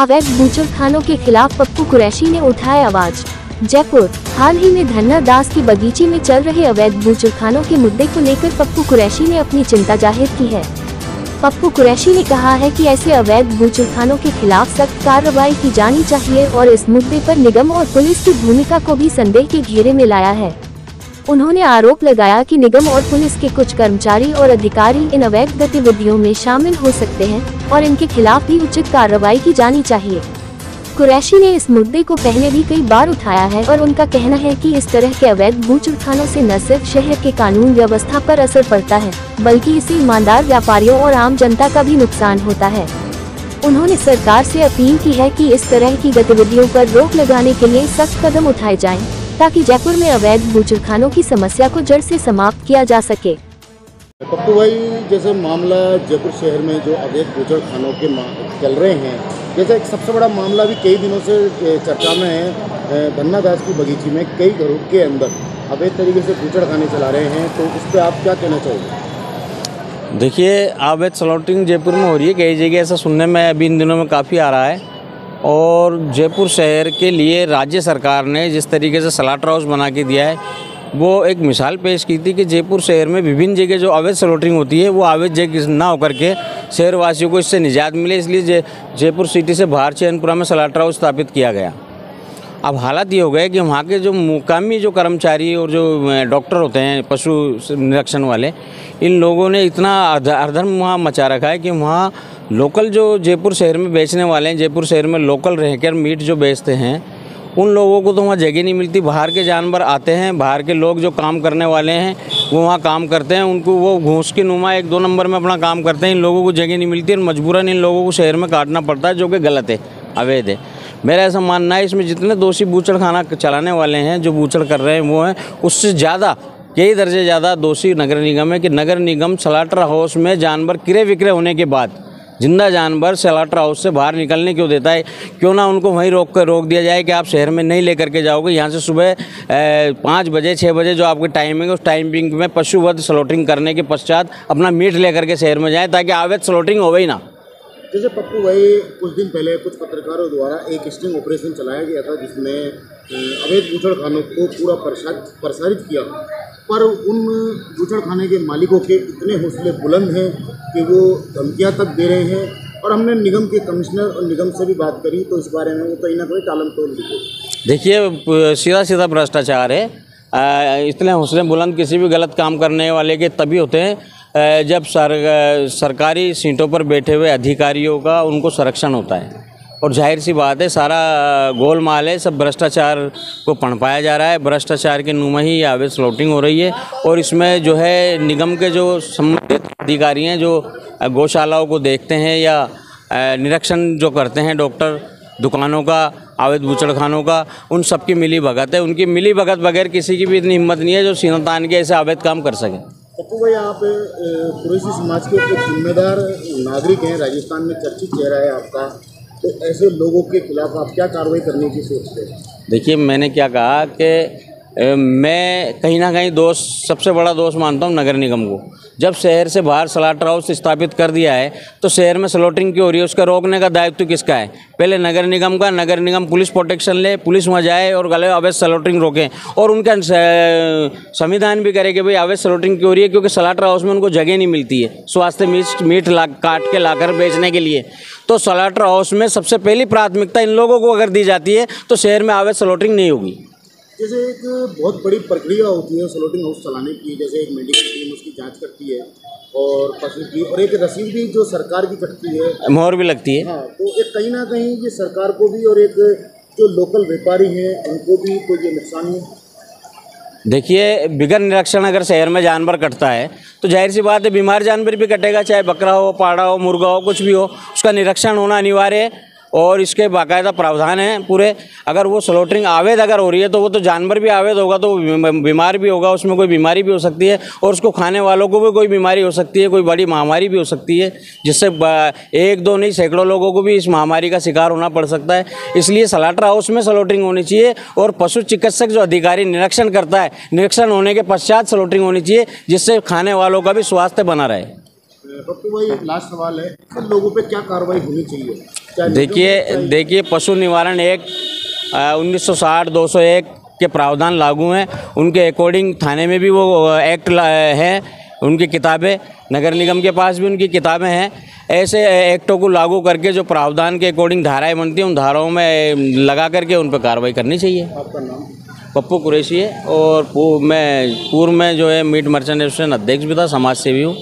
अवैध बूचड़खानों के खिलाफ पप्पू कुरैशी ने उठाया आवाज। जयपुर। हाल ही में धन्ना दास की बगीचे में चल रहे अवैध बूचड़खानों के मुद्दे को लेकर पप्पू कुरैशी ने अपनी चिंता जाहिर की है। पप्पू कुरैशी ने कहा है कि ऐसे अवैध बूचड़खानों के खिलाफ सख्त कार्रवाई की जानी चाहिए और इस मुद्दे पर निगम और पुलिस की भूमिका को भी संदेह के घेरे में लाया है। उन्होंने आरोप लगाया कि निगम और पुलिस के कुछ कर्मचारी और अधिकारी इन अवैध गतिविधियों में शामिल हो सकते हैं और इनके खिलाफ भी उचित कार्रवाई की जानी चाहिए। कुरैशी ने इस मुद्दे को पहले भी कई बार उठाया है और उनका कहना है कि इस तरह के अवैध बूचड़खानों से न सिर्फ शहर के कानून व्यवस्था पर असर पड़ता है, बल्कि इससे ईमानदार व्यापारियों और आम जनता का भी नुकसान होता है। उन्होंने सरकार से अपील की है कि इस तरह की गतिविधियों पर रोक लगाने के लिए सख्त कदम उठाए जाएं, ताकि जयपुर में अवैध बूचड़खानों की समस्या को जड़ से समाप्त किया जा सके। पप्पू भाई, जैसे मामला जयपुर शहर में जो अवैध बूचड़खानों के चल रहे हैं, जैसे एक सबसे बड़ा मामला भी कई दिनों से चर्चा में है, धन्ना दास की बगीचे में कई घरों के अंदर अवैध तरीके से बूचड़खाने चला रहे हैं, तो उस पर आप क्या कहना चाहोगे? देखिए, अवैध स्लॉटिंग जयपुर में हो रही है, कई जगह ऐसा सुनने में अभी इन दिनों में काफ़ी आ रहा है। और जयपुर शहर के लिए राज्य सरकार ने जिस तरीके से स्लॉटर हाउस बना के दिया है, वो एक मिसाल पेश की थी कि जयपुर शहर में विभिन्न जगह जो अवैध स्लॉटिंग होती है वो अवैध जगह ना होकर के शहरवासियों को इससे निजात मिले, इसलिए जयपुर सिटी से बाहर चैनपुरा में स्लॉटर हाउस स्थापित किया गया। अब हालात ये हो गए कि वहाँ के जो मुकामी जो कर्मचारी और जो डॉक्टर होते हैं पशु निरीक्षण वाले, इन लोगों ने इतना अधर्म वहाँ मचा रखा है कि वहाँ लोकल जो जयपुर शहर में बेचने वाले हैं, जयपुर शहर में लोकल रहकर मीट जो बेचते हैं, उन लोगों को तो वहाँ जगह नहीं मिलती। बाहर के जानवर आते हैं, बाहर के लोग जो काम करने वाले हैं वो वहाँ काम करते हैं, उनको वो घूस की नुमा 1-2 नंबर में अपना काम करते हैं। इन लोगों को जगह नहीं मिलती और मजबूरन इन लोगों को शहर में काटना पड़ता है, जो कि गलत है, अवैध है। मेरा ऐसा मानना है इसमें जितने दोषी बूचड़खाना चलाने वाले हैं, जो बूचड़ कर रहे हैं, वो हैं उससे ज़्यादा कई दर्जे ज़्यादा दोषी नगर निगम है कि नगर निगम स्लॉटर हाउस में जानवर क्रय विक्रय होने के बाद जिंदा जानवर स्लॉटर हाउस से बाहर निकलने क्यों देता है? क्यों ना उनको वहीं रोक दिया जाए कि आप शहर में नहीं लेकर के जाओगे, यहाँ से सुबह 5 बजे 6 बजे जो आपकी टाइमिंग है उस टाइमिंग में पशुवध स्लॉटिंग करने के पश्चात अपना मीट लेकर के शहर में जाएँ, ताकि अवैध स्लॉटिंग हो ही ना। जैसे पप्पू भाई, कुछ दिन पहले कुछ पत्रकारों द्वारा एक स्टिंग ऑपरेशन चलाया गया था जिसमें अवैध बूचड़खानों को पूरा प्रसारित किया, पर उन बूचड़खाने के मालिकों के इतने हौसले बुलंद हैं कि वो धमकियां तक दे रहे हैं। और हमने निगम के कमिश्नर और निगम से भी बात करी, तो इस बारे में वो कहीं ना कहीं टालम टोल दिखे। देखिए, सीधा भ्रष्टाचार है। इतने हौसले बुलंद किसी भी गलत काम करने वाले के तभी होते हैं जब सरकारी सीटों पर बैठे हुए अधिकारियों का उनको संरक्षण होता है। और जाहिर सी बात है, सारा गोलमाल है, सब भ्रष्टाचार को पनपाया जा रहा है। भ्रष्टाचार के नुमा ही अवैध स्लॉटिंग हो रही है। और इसमें जो है निगम के जो संबंधित अधिकारी हैं, जो गौशालाओं को देखते हैं या निरीक्षण जो करते हैं डॉक्टर, दुकानों का, अवैध बूचड़खानों का, उन सब की मिली भगत है। उनकी मिली भगत बगैर किसी की भी इतनी हिम्मत नहीं है जो सीना तान के ऐसे अवैध काम कर सके। पप्पू भाई, आप कुरैशी समाज के एक जिम्मेदार नागरिक हैं, राजस्थान में चर्चित चेहरा है आपका, तो ऐसे लोगों के खिलाफ आप क्या कार्रवाई करने की सोचते हैं? देखिए, मैंने क्या कहा कि मैं कहीं ना कहीं सबसे बड़ा दोष मानता हूँ नगर निगम को। जब शहर से बाहर स्लॉटर हाउस स्थापित कर दिया है तो शहर में स्लॉटिंग क्यों हो रही है, उसका रोकने का दायित्व किसका है? पहले नगर निगम का। नगर निगम पुलिस प्रोटेक्शन ले, पुलिस वहाँ जाए और गले अवैध स्लॉटिंग रोकें, और उनका संविधान भी करे कि भाई अवैध स्लॉटिंग क्यों हो रही है, क्योंकि स्लॉटर हाउस में उनको जगह नहीं मिलती है स्वास्थ्य मीट काट के लाकर बेचने के लिए। तो स्लॉटर हाउस में सबसे पहली प्राथमिकता इन लोगों को अगर दी जाती है तो शहर में अवैध स्लॉटिंग नहीं होगी। जैसे एक बहुत बड़ी प्रक्रिया होती है स्लॉटिंग हाउस चलाने की, जैसे एक मेडिकल टीम उसकी जांच करती है और पशु की, और एक रसीद भी जो सरकार की कटती है, मोहर भी लगती है। हाँ, तो एक कहीं ना कहीं ये सरकार को भी और एक जो लोकल व्यापारी हैं उनको भी कोई ये नुकसान है। देखिए, बिगर निरीक्षण अगर शहर में जानवर कटता है तो जाहिर सी बात है बीमार जानवर भी कटेगा, चाहे बकरा हो, पाड़ा हो, मुर्गा हो, कुछ भी हो, उसका निरीक्षण होना अनिवार्य है। और इसके बाकायदा प्रावधान हैं पूरे। अगर वो स्लॉटरिंग अवैध अगर हो रही है तो वो तो जानवर भी अवैध होगा, तो बीमार भी होगा, उसमें कोई बीमारी भी हो सकती है और उसको खाने वालों को भी कोई बीमारी हो सकती है, कोई बड़ी महामारी भी हो सकती है, जिससे 1-2 नहीं सैकड़ों लोगों को भी इस महामारी का शिकार होना पड़ सकता है। इसलिए स्लॉटर हाउस में स्लॉटरिंग होनी चाहिए और पशु चिकित्सक जो अधिकारी निरीक्षण करता है, निरीक्षण होने के पश्चात स्लॉटरिंग होनी चाहिए, जिससे खाने वालों का भी स्वास्थ्य बना रहे। पप्पू भाई, लास्ट सवाल है, लोगों पे क्या कार्रवाई होनी चाहिए? देखिए पशु निवारण एक्ट 1960 201 के प्रावधान लागू हैं, उनके अकॉर्डिंग थाने में भी वो एक्ट है, उनकी किताबें, नगर निगम के पास भी उनकी किताबें हैं। ऐसे एक्टों को लागू करके जो प्रावधान के अकॉर्डिंग धाराएं बनती हैं, उन धाराओं में लगा करके उन पर कार्रवाई करनी चाहिए। आपका नाम? पप्पू कुरैशी है और मैं पूर्व में जो है मीट मर्चेंट एसोसिएशन अध्यक्ष भी था, समाज सेवी हूँ।